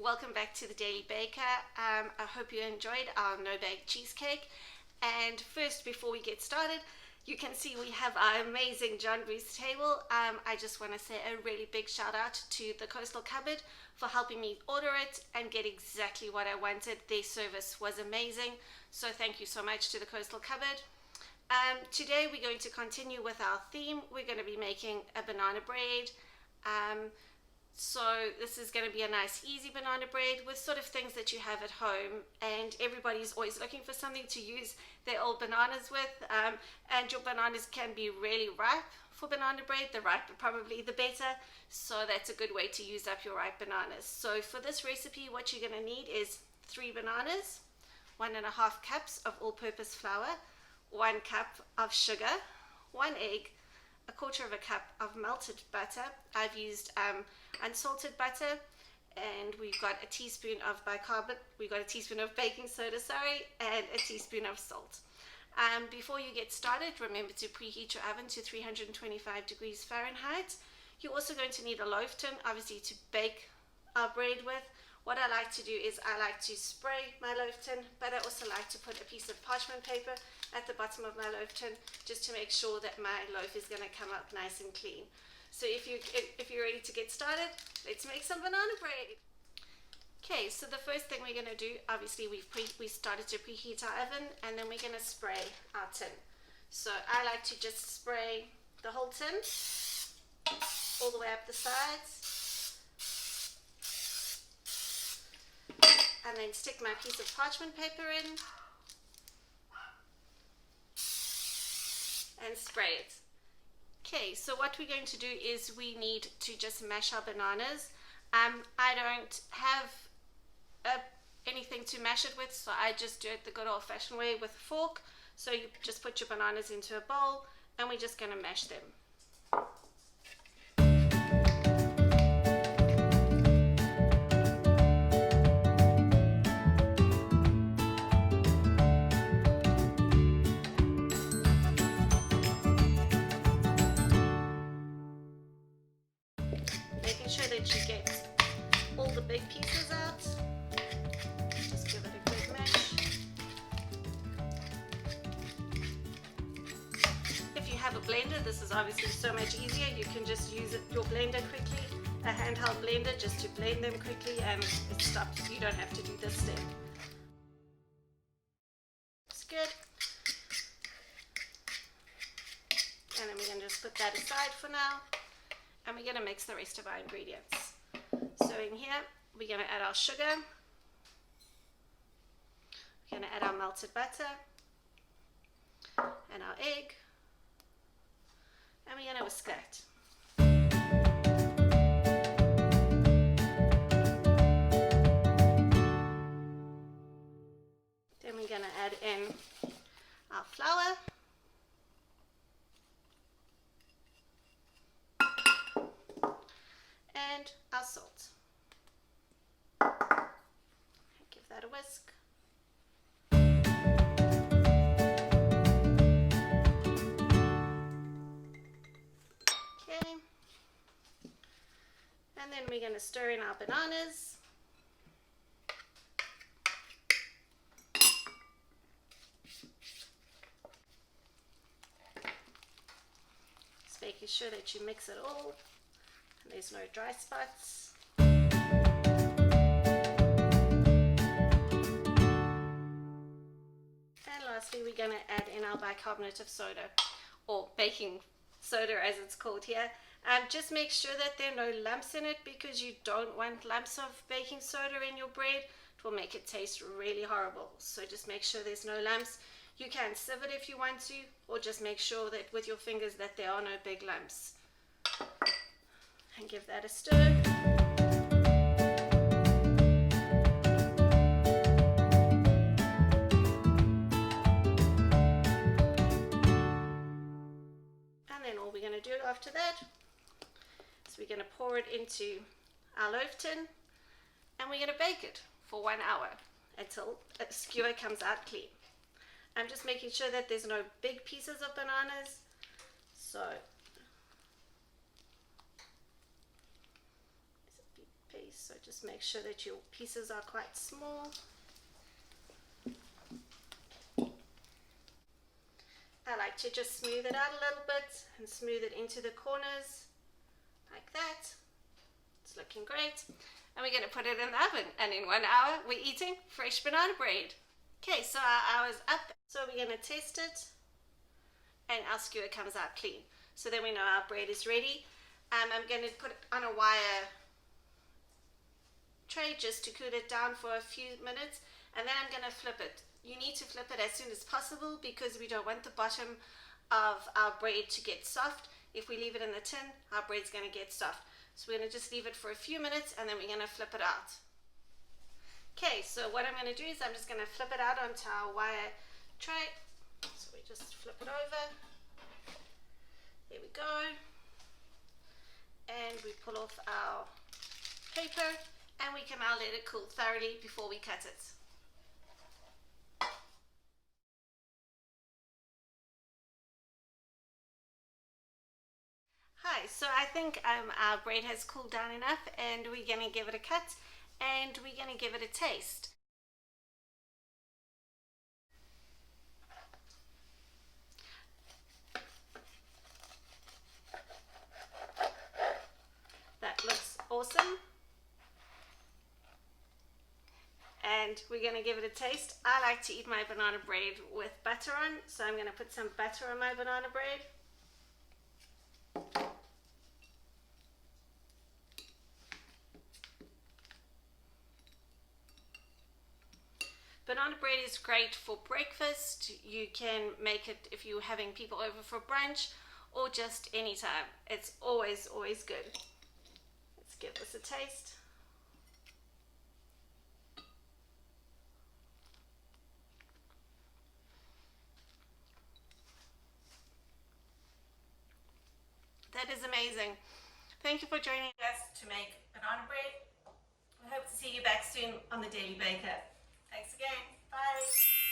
welcome back to the Daily Baker. I hope you enjoyed our no-bake cheesecake. And first, before we get started, you can see we have our amazing John Bruce table. I just want to say a really big shout out to the Coastal Cupboard for helping me order it and get exactly what I wanted. Their service was amazing, so thank you so much to the Coastal Cupboard. Today we're going to continue with our theme. We're going to be making a banana bread. So this is going to be a nice easy banana bread with sort of things that you have at home, and everybody's always looking for something to use their old bananas with, and your bananas can be really ripe for banana bread. The riper probably the better, so that's a good way to use up your ripe bananas. So for this recipe, what you're going to need is 3 bananas, 1.5 cups of all-purpose flour, 1 cup of sugar, 1 egg, 1/4 cup of melted butter. I've used unsalted butter, and we've got a teaspoon of bicarbonate, we've got a teaspoon of baking soda, and a teaspoon of salt. Before you get started, remember to preheat your oven to 325 degrees Fahrenheit. You're also going to need a loaf tin, obviously, to bake our bread with. What I like to do is I like to spray my loaf tin, but I also like to put a piece of parchment paper at the bottom of my loaf tin just to make sure that my loaf is going to come up nice and clean. So if you're ready to get started, let's make some banana bread. Okay, so the first thing we're going to do, obviously we started to preheat our oven, and then we're going to spray our tin. So I like to just spray the whole tin all the way up the sides, and then stick my piece of parchment paper in and spray it. Okay, so what we're going to do is we need to just mash our bananas. I don't have anything to mash it with, so I just do it the good old-fashioned way with a fork. So you just put your bananas into a bowl, and we're just going to mash them. Making sure that you get all the big pieces out. Just give it a good mash. If you have a blender, this is obviously so much easier. You can just use your blender quickly, a handheld blender, just to blend them quickly, and it stops. You don't have to do this step. It's good. And then we're going to just put that aside for now. And we're going to mix the rest of our ingredients. So in here, we're going to add our sugar. We're going to add our melted butter and our egg. And we're going to whisk that. Then we're going to add in our flour. And our salt. Give that a whisk. Okay. And then we're going to stir in our bananas. Just making sure that you mix it all. There's no dry spots. And lastly, we're going to add in our bicarbonate of soda, or baking soda as it's called here. Just make sure that there are no lumps in it, because you don't want lumps of baking soda in your bread. It will make it taste really horrible. So just make sure there's no lumps. You can sieve it if you want to, or just make sure that with your fingers that there are no big lumps. And give that a stir. And then all we're going to do after that is we're going to pour it into our loaf tin, and we're going to bake it for 1 hour until a skewer comes out clean. I'm just making sure that there's no big pieces of bananas. So Okay, so just make sure that your pieces are quite small. I like to just smooth it out a little bit and smooth it into the corners like that. It's looking great. And we're going to put it in the oven, and in 1 hour we're eating fresh banana bread. Okay, so our hour's up, so we're going to test it and our skewer comes out clean. So then we know our bread is ready. I'm going to put it on a wire tray just to cool it down for a few minutes, and then I'm going to flip it. You need to flip it as soon as possible because we don't want the bottom of our bread to get soft. If we leave it in the tin, our bread's going to get soft. So we're going to just leave it for a few minutes and then we're going to flip it out. Okay, so what I'm going to do is I'm just going to flip it out onto our wire tray. So we just flip it over. There we go. And we pull off our paper and we can now let it cool thoroughly before we cut it. Hi, so I think our bread has cooled down enough and we're going to give it a cut and we're going to give it a taste. That looks awesome. And we're going to give it a taste. I like to eat my banana bread with butter on, so I'm going to put some butter on my banana bread. Banana bread is great for breakfast. You can make it if you're having people over for brunch or just anytime. It's always good. Let's give this a taste. That is amazing. Thank you for joining us to make banana bread. I hope to see you back soon on the Daily Baker. Thanks again. Bye.